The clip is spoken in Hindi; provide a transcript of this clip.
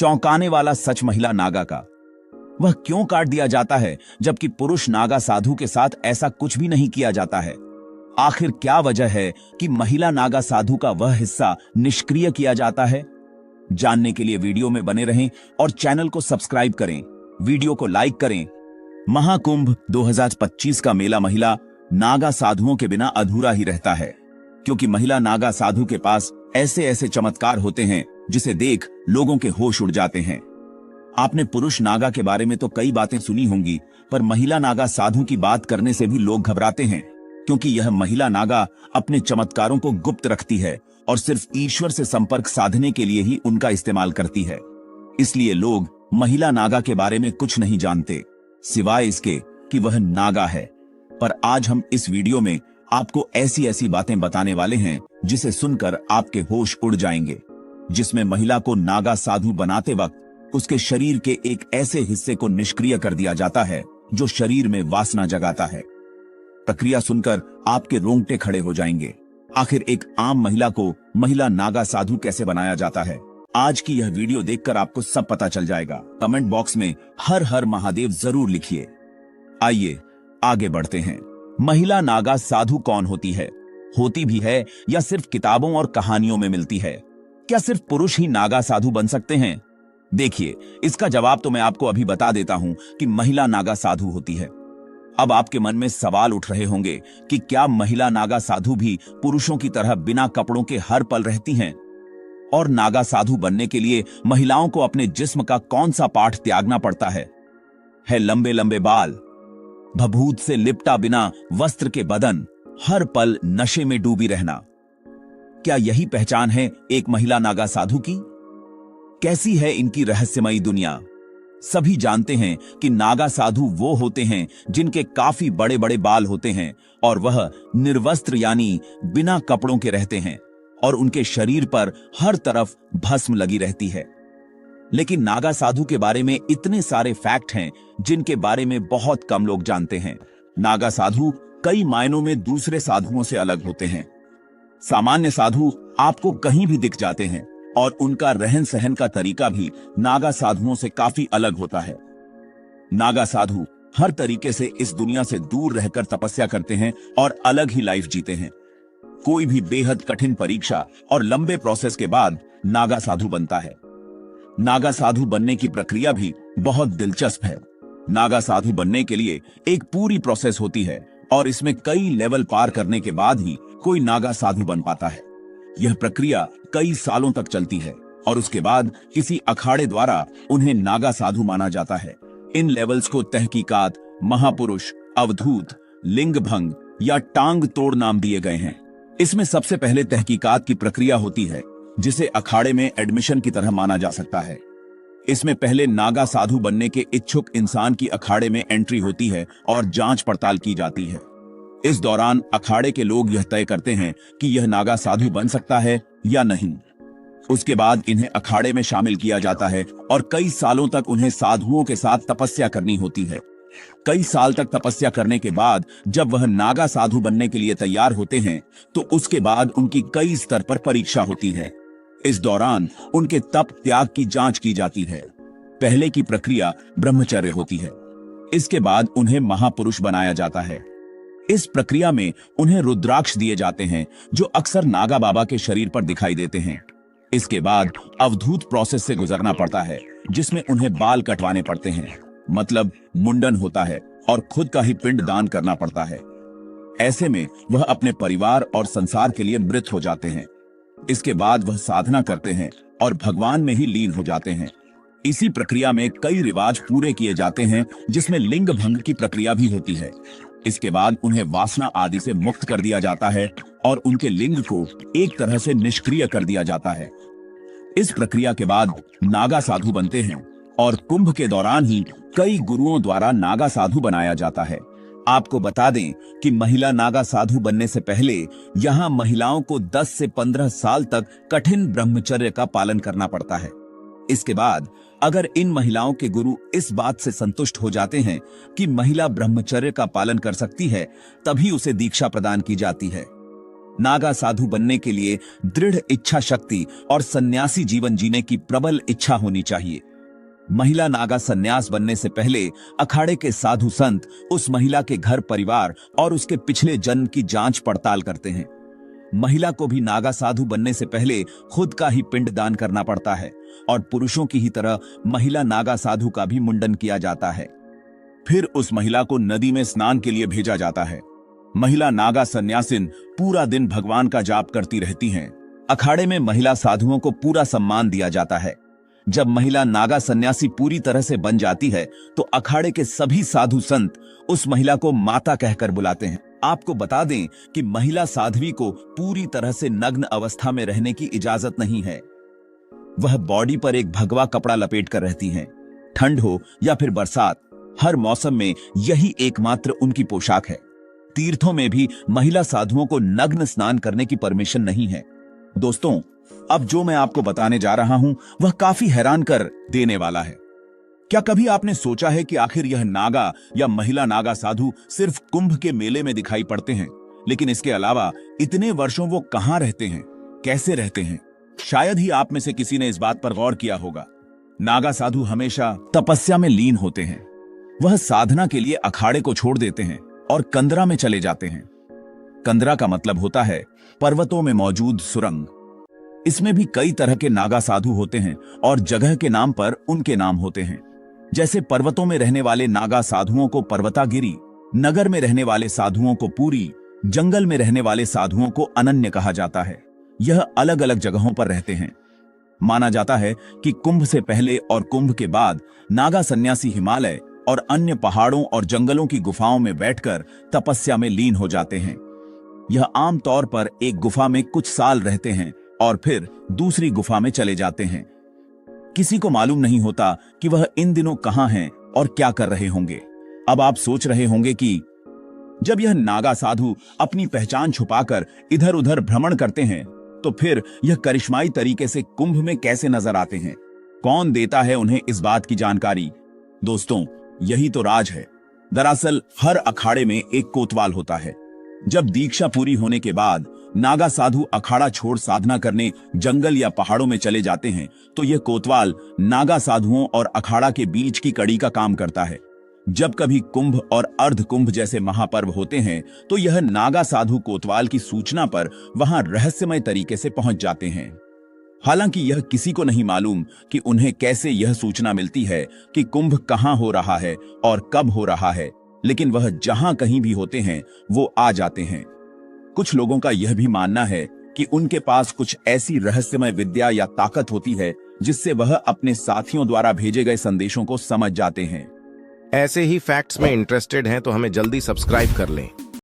चौंकाने वाला सच महिला नागा का। वह क्यों काट दिया जाता है जबकि पुरुष नागा साधु के साथ ऐसा कुछ भी नहीं किया जाता है? आखिर क्या वजह है कि महिला नागा साधु का वह हिस्सा निष्क्रिय किया जाता है? जानने के लिए वीडियो में बने रहें और चैनल को सब्सक्राइब करें, वीडियो को लाइक करें। महाकुंभ 2025 का मेला महिला नागा साधुओं के बिना अधूरा ही रहता है, क्योंकि महिला नागा साधु के पास ऐसे ऐसे चमत्कार होते हैं जिसे देख लोगों के होश उड़ जाते हैं। आपने पुरुष नागा के बारे में तो कई बातें सुनी होंगी, पर महिला नागा साधु की बात करने से भी लोग घबराते हैं, क्योंकि यह महिला नागा अपने चमत्कारों को गुप्त रखती है और सिर्फ ईश्वर से संपर्क साधने के लिए ही उनका इस्तेमाल करती है। इसलिए लोग महिला नागा के बारे में कुछ नहीं जानते, सिवाय इसके कि वह नागा है। पर आज हम इस वीडियो में आपको ऐसी ऐसी बातें बताने वाले हैं जिसे सुनकर आपके होश उड़ जाएंगे, जिसमें महिला को नागा साधु बनाते वक्त उसके शरीर के एक ऐसे हिस्से को निष्क्रिय कर दिया जाता है जो शरीर में वासना जगाता है। प्रक्रिया सुनकर आपके रोंगटे खड़े हो जाएंगे। आखिर एक आम महिला को महिला नागा साधु कैसे बनाया जाता है? आज की यह वीडियो देखकर आपको सब पता चल जाएगा। कमेंट बॉक्स में हर हर महादेव जरूर लिखिए। आइए आगे बढ़ते हैं। महिला नागा साधु कौन होती है? होती भी है या सिर्फ किताबों और कहानियों में मिलती है? क्या सिर्फ पुरुष ही नागा साधु बन सकते हैं? देखिए, इसका जवाब तो मैं आपको अभी बता देता हूं कि महिला नागा साधु होती है। अब आपके मन में सवाल उठ रहे होंगे कि क्या महिला नागा साधु भी पुरुषों की तरह बिना कपड़ों के हर पल रहती हैं? और नागा साधु बनने के लिए महिलाओं को अपने जिस्म का कौन सा पार्ट त्यागना पड़ता है? लंबे लंबे बाल, भभूत से लिपटा बिना वस्त्र के बदन, हर पल नशे में डूबी रहना। क्या यही पहचान है एक महिला नागा साधु की? कैसी है इनकी रहस्यमयी दुनिया? सभी जानते हैं कि नागा साधु वो होते हैं जिनके काफी बड़े बड़े बाल होते हैं और वह निर्वस्त्र यानी बिना कपड़ों के रहते हैं और उनके शरीर पर हर तरफ भस्म लगी रहती है। लेकिन नागा साधु के बारे में इतने सारे फैक्ट हैं जिनके बारे में बहुत कम लोग जानते हैं। नागा साधु कई मायनों में दूसरे साधुओं से अलग होते हैं। सामान्य साधु आपको कहीं भी दिख जाते हैं और उनका रहन सहन का तरीका भी नागा साधुओं से काफी अलग होता है। नागा साधु हर तरीके से इस दुनिया से दूर रहकर तपस्या करते हैं और अलग ही लाइफ जीते हैं। कोई भी बेहद कठिन परीक्षा और लंबे प्रोसेस के बाद नागा साधु बनता है। नागा साधु बनने की प्रक्रिया भी बहुत दिलचस्प है। नागा साधु बनने के लिए एक पूरी प्रोसेस होती है और इसमें कई लेवल पार करने के बाद ही कोई नागा साधु बन पाता है। यह प्रक्रिया कई सालों तक चलती है और उसके बाद किसी अखाड़े द्वारा उन्हें नागा साधु माना जाता है। इन लेवल्स को तहकीकात, महापुरुष, अवधूत, लिंग भंग या टांग तोड़ नाम दिए गए हैं। इसमें सबसे पहले तहकीकात की प्रक्रिया होती है, जिसे अखाड़े में एडमिशन की तरह माना जा सकता है। इसमें पहले नागा साधु बनने के इच्छुक इंसान की अखाड़े में एंट्री होती है और जांच पड़ताल की जाती है। इस दौरान अखाड़े के लोग यह तय करते हैं कि यह नागा साधु बन सकता है या नहीं। उसके बाद इन्हें अखाड़े में शामिल किया जाता है और कई सालों तक उन्हें साधुओं के साथ तपस्या करनी होती है। कई साल तक तपस्या करने के बाद जब वह नागा साधु बनने के लिए तैयार होते हैं तो उसके बाद उनकी कई स्तर पर परीक्षा होती है। इस दौरान उनके तप त्याग की जांच की जाती है। पहले की प्रक्रिया ब्रह्मचर्य होती है। इसके बाद उन्हें महापुरुष बनाया जाता है। इस प्रक्रिया में उन्हें रुद्राक्ष दिए जाते हैं जो अक्सर नागा बाबा के शरीर पर दिखाई देते हैं। इसके बाद अवधूत प्रोसेस से गुजरना पड़ता है, जिसमें उन्हें बाल कटवाने पड़ते हैं, मतलब मुंडन होता है और खुद का ही पिंड दान करना पड़ता है। ऐसे में वह अपने परिवार और संसार के लिए मृत हो जाते हैं। इसके बाद वह साधना करते हैं और भगवान में ही लीन हो जाते हैं। इसी प्रक्रिया में कई रिवाज पूरे किए जाते हैं, जिसमें लिंग भंग की प्रक्रिया भी होती है। इसके बाद उन्हें वासना आदि से मुक्त कर दिया जाता है और उनके लिंग को एक तरह से निष्क्रिय कर दिया जाता है। इस प्रक्रिया के बाद नागा साधु बनते हैं और कुंभ के दौरान ही कई गुरुओं द्वारा नागा साधु बनाया जाता है। आपको बता दें कि महिला नागा साधु बनने से पहले यहाँ महिलाओं को 10 से 15 साल तक कठिन ब्रह्मचर्य का पालन करना पड़ता है। इसके बाद अगर इन महिलाओं के गुरु इस बात से संतुष्ट हो जाते हैं कि महिला ब्रह्मचर्य का पालन कर सकती है, तभी उसे दीक्षा प्रदान की जाती है। नागा साधु बनने के लिए दृढ़ इच्छा शक्ति और सन्यासी जीवन जीने की प्रबल इच्छा होनी चाहिए। महिला नागा सन्यास बनने से पहले अखाड़े के साधु संत उस महिला के घर परिवार और उसके पिछले जन्म की जांच पड़ताल करते हैं। महिला को भी नागा साधु बनने से पहले खुद का ही पिंड दान करना पड़ता है और पुरुषों की ही तरह महिला नागा साधु का भी मुंडन किया जाता है। फिर उस महिला को नदी में स्नान के लिए भेजा जाता है। महिला नागा सन्यासिन पूरा दिन भगवान का जाप करती रहती हैं। अखाड़े में महिला साधुओं को पूरा सम्मान दिया जाता है। जब महिला नागा सन्यासी पूरी तरह से बन जाती है तो अखाड़े के सभी साधु संत उस महिला को माता कहकर बुलाते हैं। आपको बता दें कि महिला साध्वी को पूरी तरह से नग्न अवस्था में रहने की इजाजत नहीं है। वह बॉडी पर एक भगवा कपड़ा लपेट कर रहती हैं। ठंड हो या फिर बरसात, हर मौसम में यही एकमात्र उनकी पोशाक है। तीर्थों में भी महिला साधुओं को नग्न स्नान करने की परमिशन नहीं है। दोस्तों, अब जो मैं आपको बताने जा रहा हूं वह काफी हैरान कर देने वाला है। क्या कभी आपने सोचा है कि आखिर यह नागा या महिला नागा साधु सिर्फ कुंभ के मेले में दिखाई पड़ते हैं, लेकिन इसके अलावा इतने वर्षों वो कहां रहते हैं, कैसे रहते हैं? शायद ही आप में से किसी ने इस बात पर गौर किया होगा। नागा साधु हमेशा तपस्या में लीन होते हैं। वह साधना के लिए अखाड़े को छोड़ देते हैं और कंदरा में चले जाते हैं। कंदरा का मतलब होता है पर्वतों में मौजूद सुरंग। इसमें भी कई तरह के नागा साधु होते हैं और जगह के नाम पर उनके नाम होते हैं। जैसे पर्वतों में रहने वाले नागा साधुओं को पर्वतागिरी, नगर में रहने वाले साधुओं को पूरी, जंगल में रहने वाले साधुओं को अनन्य कहा जाता है। यह अलग अलग जगहों पर रहते हैं। माना जाता है कि कुंभ से पहले और कुंभ के बाद नागा सन्यासी हिमालय और अन्य पहाड़ों और जंगलों की गुफाओं में बैठकर तपस्या में लीन हो जाते हैं। यह आमतौर पर एक गुफा में कुछ साल रहते हैं और फिर दूसरी गुफा में चले जाते हैं। किसी को मालूम नहीं होता कि वह इन दिनों कहां हैं और क्या कर रहे होंगे। अब आप सोच रहे होंगे कि जब यह नागा साधु अपनी पहचान छुपाकर इधर उधर भ्रमण करते हैं तो फिर यह करिश्माई तरीके से कुंभ में कैसे नजर आते हैं? कौन देता है उन्हें इस बात की जानकारी? दोस्तों, यही तो राज है। दरअसल हर अखाड़े में एक कोतवाल होता है। जब दीक्षा पूरी होने के बाद नागा साधु अखाड़ा छोड़ साधना करने जंगल या पहाड़ों में चले जाते हैं तो यह कोतवाल नागा साधुओं और अखाड़ा के बीच की कड़ी का काम करता है। जब कभी कुंभ और अर्ध कुंभ जैसे महापर्व होते हैं तो यह नागा साधु कोतवाल की सूचना पर वहां रहस्यमय तरीके से पहुंच जाते हैं। हालांकि यह किसी को नहीं मालूम कि उन्हें कैसे यह सूचना मिलती है कि कुंभ कहां हो रहा है और कब हो रहा है, लेकिन वह जहां कहीं भी होते हैं वो आ जाते हैं। कुछ लोगों का यह भी मानना है कि उनके पास कुछ ऐसी रहस्यमय विद्या या ताकत होती है जिससे वह अपने साथियों द्वारा भेजे गए संदेशों को समझ जाते हैं। ऐसे ही फैक्ट्स में इंटरेस्टेड हैं तो हमें जल्दी सब्सक्राइब कर लें।